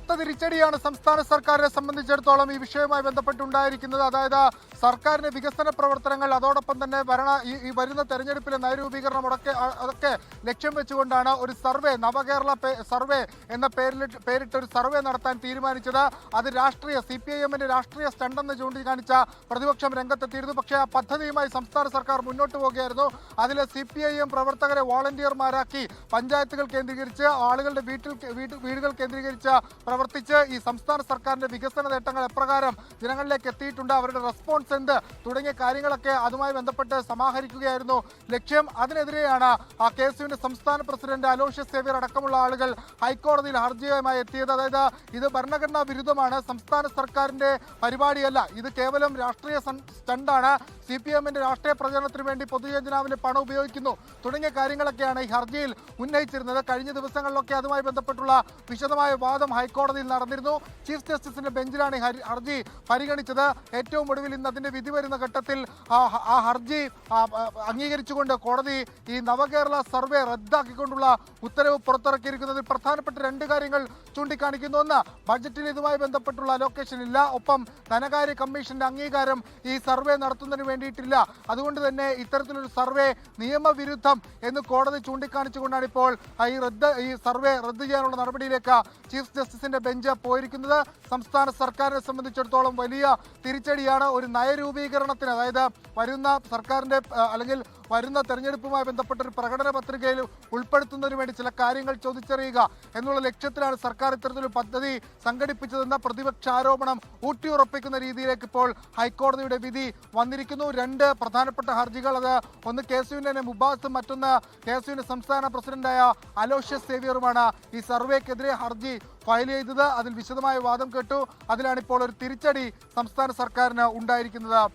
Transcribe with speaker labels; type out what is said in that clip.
Speaker 1: കനത്ത തിരിച്ചടിയാണ് സംസ്ഥാന സർക്കാരിനെ സംബന്ധിച്ചിടത്തോളം ഈ വിഷയവുമായി ബന്ധപ്പെട്ടുണ്ടായിരിക്കുന്നത്. അതായത് സർക്കാരിന്റെ വികസന പ്രവർത്തനങ്ങൾ, അതോടൊപ്പം തന്നെ ഈ വരുന്ന തെരഞ്ഞെടുപ്പിലെ നയരൂപീകരണം അതൊക്കെ ലക്ഷ്യം വെച്ചുകൊണ്ടാണ് ഒരു സർവേ, നവകേരള സർവേ എന്ന പേരിട്ട് ഒരു സർവേ നടത്താൻ തീരുമാനിച്ചത്. അത് CPIM-ന്റെ രാഷ്ട്രീയ സ്റ്റണ്ടെന്ന് ചൂണ്ടിക്കാണിച്ച പ്രതിപക്ഷം രംഗത്തെത്തിയിരുന്നു. പക്ഷേ ആ പദ്ധതിയുമായി സംസ്ഥാന സർക്കാർ മുന്നോട്ട് പോകുകയായിരുന്നു. അതിൽ CPIM പ്രവർത്തകരെ വോളണ്ടിയർമാരാക്കി പഞ്ചായത്തുകൾ കേന്ദ്രീകരിച്ച്, ആളുകളുടെ വീടുകൾ കേന്ദ്രീകരിച്ച് പ്രവർത്തിച്ച് ഈ സംസ്ഥാന സർക്കാരിന്റെ വികസന നേട്ടങ്ങൾ എപ്രകാരം ജനങ്ങളിലേക്ക് എത്തിയിട്ടുണ്ട്, അവരുടെ റെസ്പോൺസ് എന്ത് തുടങ്ങിയ കാര്യങ്ങളൊക്കെ അതുമായി ബന്ധപ്പെട്ട് സമാഹരിക്കുകയായിരുന്നു ലക്ഷ്യം. അതിനെതിരെയാണ് KSUവിന്റെ സംസ്ഥാന പ്രസിഡന്റ് അലോഷ്യസ് സേവ്യർ അടക്കമുള്ള ആളുകൾ ഹൈക്കോടതിയിൽ ഹർജിയുമായി എത്തിയത്. അതായത് ഇത് ഭരണഘടനാ വിരുദ്ധമാണ്, സംസ്ഥാന സർക്കാരിന്റെ പരിപാടിയല്ല, ഇത് കേവലം രാഷ്ട്രീയ സ്റ്റണ്ടാണ്, CPM-ന്റെ രാഷ്ട്രീയ പ്രചരണത്തിന് വേണ്ടി പൊതുഖജനാവിലെ പണം ഉപയോഗിക്കുന്നു തുടങ്ങിയ കാര്യങ്ങളൊക്കെയാണ് ഈ ഹർജിയിൽ ഉന്നയിച്ചിരുന്നത്. കഴിഞ്ഞ ദിവസങ്ങളിലൊക്കെ അതുമായി ബന്ധപ്പെട്ടുള്ള വിശദമായ വാദം ഹൈക്കോടതിയിൽ നടന്നിരുന്നു. ചീഫ് ജസ്റ്റിസിന്റെ ബെഞ്ചിലാണ് ഈ ഹർജി പരിഗണിച്ചത്. ഏറ്റവും ഒടുവിൽ ഇന്ന് അതിന്റെ വിധി വരുന്ന ഘട്ടത്തിൽ ആ ഹർജി അംഗീകരിച്ചുകൊണ്ട് കോടതി ഈ നവകേരള സർവേ റദ്ദാക്കിക്കൊണ്ടുള്ള ഉത്തരവ് പുറത്തിറക്കിയിരിക്കുന്നതിൽ പ്രധാനപ്പെട്ട രണ്ട് കാര്യങ്ങൾ ചൂണ്ടിക്കാണിക്കുന്നു. ഒന്ന്, ബജറ്റിൽ ഇതുമായി ബന്ധപ്പെട്ടുള്ള അലോക്കേഷൻ ഇല്ല. ഒപ്പം ധനകാര്യ കമ്മീഷന്റെ അംഗീകാരം ഈ സർവേ നടത്തുന്നതിന് വേണ്ടിയിട്ടില്ല. അതുകൊണ്ട് തന്നെ ഇത്തരത്തിലൊരു സർവേ നിയമവിരുദ്ധം എന്ന് കോടതി ചൂണ്ടിക്കാണിച്ചുകൊണ്ടാണ് ഇപ്പോൾ ഈ സർവേ റദ്ദ് ചെയ്യാനുള്ള നടപടിയിലേക്ക് ചീഫ് ജസ്റ്റിസിന്റെ ബെഞ്ച് പോയിരിക്കുന്നത്. സംസ്ഥാന സർക്കാരിനെ സംബന്ധിച്ചിടത്തോളം വലിയ തിരിച്ചടിയാണ്. ഒരു നയരൂപീകരണത്തിന്, അതായത് വരുന്ന സർക്കാരിന്റെ അല്ലെങ്കിൽ വരുന്ന തെരഞ്ഞെടുപ്പുമായി ബന്ധപ്പെട്ട ഒരു പ്രകടന പത്രികയിൽ ഉൾപ്പെടുത്തുന്നതിന് വേണ്ടി ചില കാര്യങ്ങൾ ചോദിച്ചറിയുക എന്നുള്ള ലക്ഷ്യത്തിലാണ് സർക്കാർ ഇത്തരത്തിലൊരു പദ്ധതി സംഘടിപ്പിച്ചതെന്ന പ്രതിപക്ഷ ആരോപണം ഊട്ടിയുറപ്പിക്കുന്ന രീതിയിലേക്ക് ഇപ്പോൾ ഹൈക്കോടതിയുടെ വിധി വന്നിരിക്കുന്നു. രണ്ട് പ്രധാനപ്പെട്ട ഹർജികൾ, അത് ഒന്ന് KSUവിന്റെ മുബാസും മറ്റൊന്ന് KSUവിന്റെ സംസ്ഥാന പ്രസിഡന്റായ അലോഷ്യസ് സേവ്യറുമാണ് ഈ സർവേക്കെതിരെ ഹർജി ഫയൽ ചെയ്തത്. അതിൽ വിശദമായ വാദം കേട്ടു. അതിലാണ് ഇപ്പോൾ ഒരു തിരിച്ചടി സംസ്ഥാന സർക്കാരിന് ഉണ്ടായിരിക്കുന്നത്.